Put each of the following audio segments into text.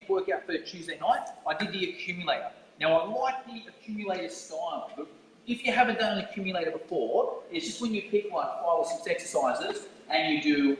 workout for Tuesday night, I did the accumulator. Now, I like the accumulator style. But if you haven't done an accumulator before, it's just when you pick like 5 or 6 exercises and you do,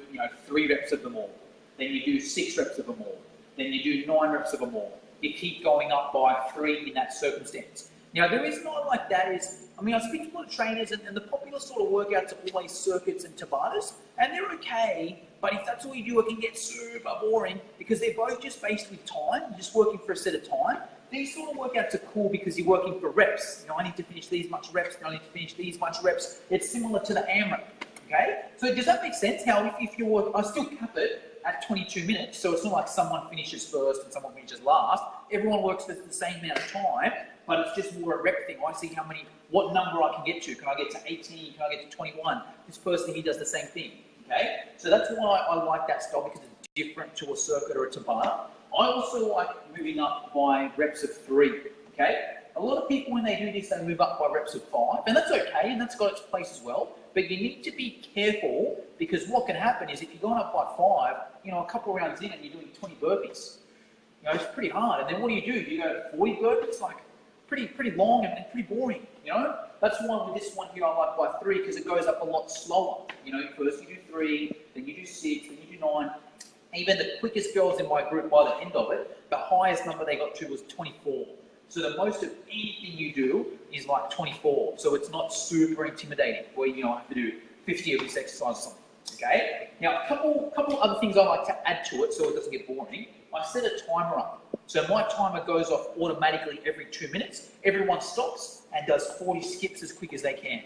3 reps of them all. Then you do 6 reps of them all. Then you do 9 reps of them all. You keep going up by 3 in that circumstance. Now, the reason I like that is, I speak to a lot of trainers, and the popular sort of workouts are always circuits and Tabatas, and they're okay, but if that's all you do, it can get super boring because they're both just based with time. You're just working for a set of time. These sort of workouts are cool because you're working for reps. I need to finish these much reps, I need to finish these much reps. It's similar to the AMRAP, okay? So does that make sense? How if you work, I still cap it at 22 minutes, so it's not like someone finishes first and someone finishes last. Everyone works for the same amount of time, but it's just more a rep thing. I see what number I can get to. Can I get to 18? Can I get to 21? This person, he does the same thing, okay? So that's why I like that style, because it's different to a circuit or a Tabata. I also like moving up by reps of 3, okay? A lot of people, when they do this, they move up by reps of 5, and that's okay, and that's got its place as well. But you need to be careful, because what can happen is if you're going up by 5, a couple of rounds in and you're doing 20 burpees, it's pretty hard. And then what do? You go 40 burpees, like pretty long and pretty boring, That's why with this one here I like by 3, because it goes up a lot slower. First you do 3, then you do 6, then you do 9. Even the quickest girls in my group, by the end of it, the highest number they got to was 24. So the most of anything you do is like 24. So it's not super intimidating where you have to do 50 of this exercise or something. Okay? Now a couple other things I like to add to it so it doesn't get boring. I set a timer up. So my timer goes off automatically every 2 minutes. Everyone stops and does 40 skips as quick as they can.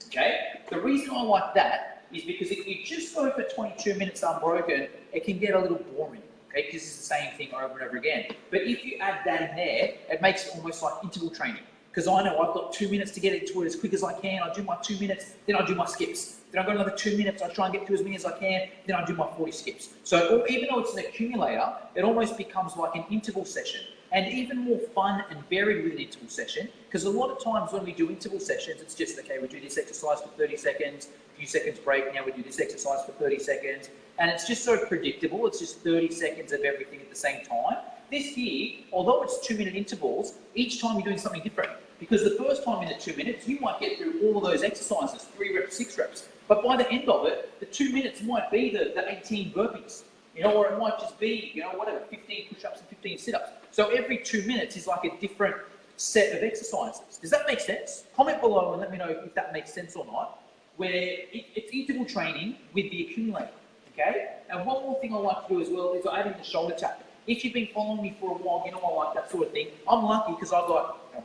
Okay? The reason I like that is because if you just go for 22 minutes unbroken, it can get a little boring. Okay, because it's the same thing over and over again. But if you add that in there, it makes it almost like interval training. Because I know I've got 2 minutes to get into it as quick as I can. I do my 2 minutes, then I do my skips. Then I've got another 2 minutes, I try and get through as many as I can, then I do my 40 skips. So even though it's an accumulator, it almost becomes like an interval session. And even more fun and varied with an interval session, because a lot of times when we do interval sessions, it's just, okay, we do this exercise for 30 seconds, a few seconds break, now we do this exercise for 30 seconds, and it's just so predictable. It's just 30 seconds of everything at the same time. This here, although it's 2 minute intervals, each time you're doing something different. Because the first time in the 2 minutes, you might get through all of those exercises, 3 reps, 6 reps. But by the end of it, the 2 minutes might be the 18 burpees, or it might just be, whatever, 15 push-ups and 15 sit-ups. So every 2 minutes is like a different set of exercises. Does that make sense? Comment below and let me know if that makes sense or not, where it's interval training with the accumulator, okay? And one more thing I like to do as well is I add in the shoulder tap. If you've been following me for a while, I like that sort of thing. I'm lucky because I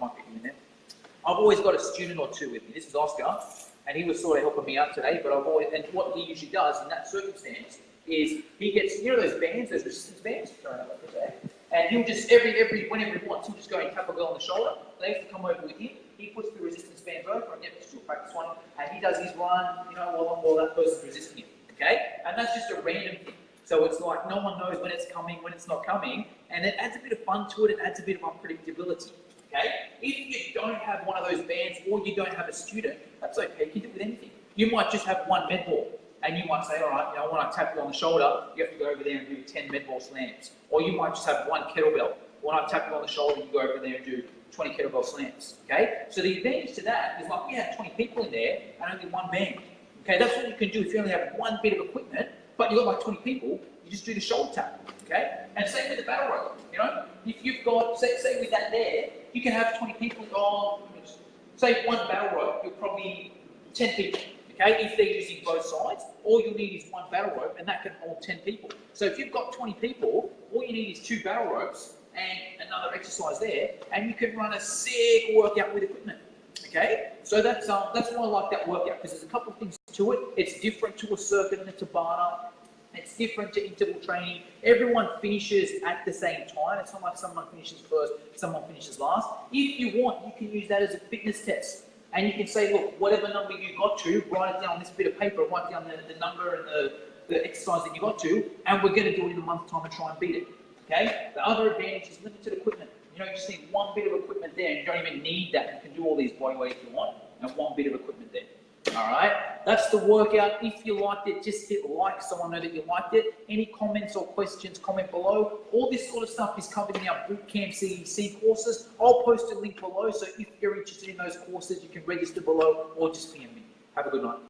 might get you in there. I've always got a student or two with me. This is Oscar, and he was sort of helping me out today, but and what he usually does in that circumstance is he gets, those bands, those resistance bands, and he'll just, whenever he wants, he'll just go and tap a girl on the shoulder. They have to come over with him. He puts the resistance bands over, and just do a practice one, and he does his run, while that person's resisting him, okay? And that's just a random thing. So it's like no one knows when it's coming, when it's not coming, and it adds a bit of fun to it, it adds a bit of unpredictability, okay? If you don't have one of those bands or you don't have a student, that's okay, you can do it with anything. You might just have one med ball, and you might say, all right, when I tap you on the shoulder, you have to go over there and do 10 med ball slams. Or you might just have one kettlebell. When I tap you on the shoulder, you go over there and do 20 kettlebell slams, okay? So the advantage to that is like we have 20 people in there and only one band, okay? That's what you can do if you only have one bit of equipment, but you've got like 20 people, you just do the shoulder tap, okay? And same with the battle rope, If you've got, say with that there, you can have 20 people on, say one battle rope, you'll probably 10 people, okay? If they're using both sides, all you'll need is one battle rope and that can hold 10 people. So if you've got 20 people, all you need is 2 battle ropes and another exercise there, and you can run a sick workout with equipment, okay? So that's why I like that workout, because there's a couple of things to it. It's different to a circuit and a Tabata. It's different to interval training. Everyone finishes at the same time. It's not like someone finishes first, someone finishes last. If you want, you can use that as a fitness test. And you can say, look, whatever number you got to, write it down on this bit of paper, write down the number and the exercise that you got to, and we're going to do it in a month's time and try and beat it. Okay? The other advantage is limited equipment. You just need one bit of equipment there, and you don't even need that. You can do all these bodyweight if you want, and one bit of equipment there. All right, that's the workout. If you liked it, just hit like so I know that you liked it. Any comments or questions, comment below. All this sort of stuff is covered in our Bootcamp CEC courses. I'll post a link below, so if you're interested in those courses, you can register below or just PM me. Have a good night.